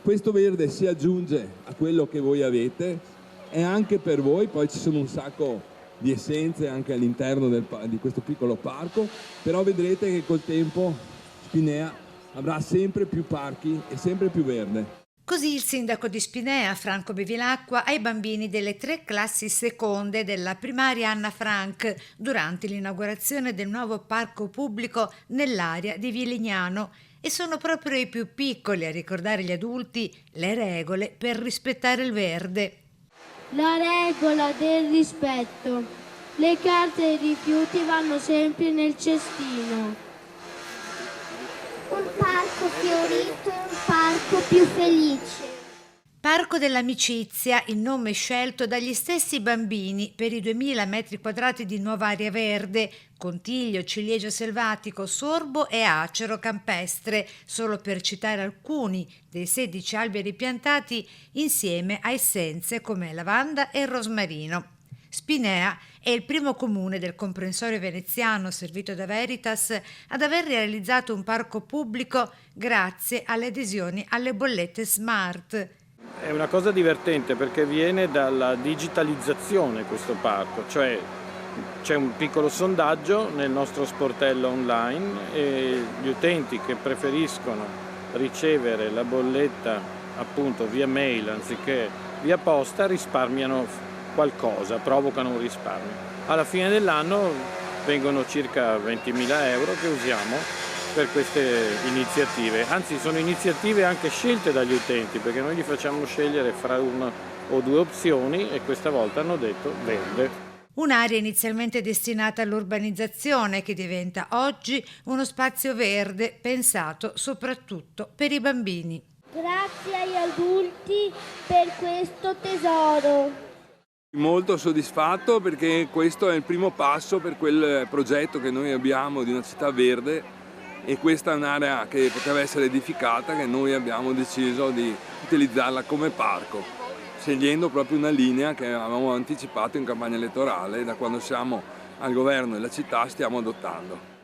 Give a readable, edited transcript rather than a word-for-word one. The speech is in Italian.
Questo verde si aggiunge a quello che voi avete, è anche per voi, poi ci sono un sacco di essenze anche all'interno di questo piccolo parco, però vedrete che col tempo Spinea avrà sempre più parchi e sempre più verde. Così il sindaco di Spinea, Franco Bevilacqua, ai bambini delle 3 classi seconde della primaria Anna Frank durante l'inaugurazione del nuovo parco pubblico nell'area di Vilignano. E sono proprio i più piccoli a ricordare agli adulti le regole per rispettare il verde. La regola del rispetto. Le carte e i rifiuti vanno sempre nel cestino. Un parco fiorito, un parco più felice. Parco dell'Amicizia, il nome scelto dagli stessi bambini per i 2000 metri quadrati di nuova area verde, contiglio, ciliegio selvatico, sorbo e acero campestre, solo per citare alcuni dei 16 alberi piantati insieme a essenze come lavanda e rosmarino. Spinea è il primo comune del comprensorio veneziano servito da Veritas ad aver realizzato un parco pubblico grazie alle adesioni alle bollette smart. È una cosa divertente perché viene dalla digitalizzazione questo parco, cioè c'è un piccolo sondaggio nel nostro sportello online e gli utenti che preferiscono ricevere la bolletta appunto via mail anziché via posta risparmiano qualcosa, provocano un risparmio. Alla fine dell'anno vengono circa 20.000 euro che usiamo per queste iniziative, anzi sono iniziative anche scelte dagli utenti perché noi gli facciamo scegliere fra una o due opzioni e questa volta hanno detto verde. Un'area inizialmente destinata all'urbanizzazione che diventa oggi uno spazio verde pensato soprattutto per i bambini. Grazie agli adulti per questo tesoro. Molto soddisfatto perché questo è il primo passo per quel progetto che noi abbiamo di una città verde e questa è un'area che poteva essere edificata che noi abbiamo deciso di utilizzarla come parco, scegliendo proprio una linea che avevamo anticipato in campagna elettorale e da quando siamo al governo e la città stiamo adottando.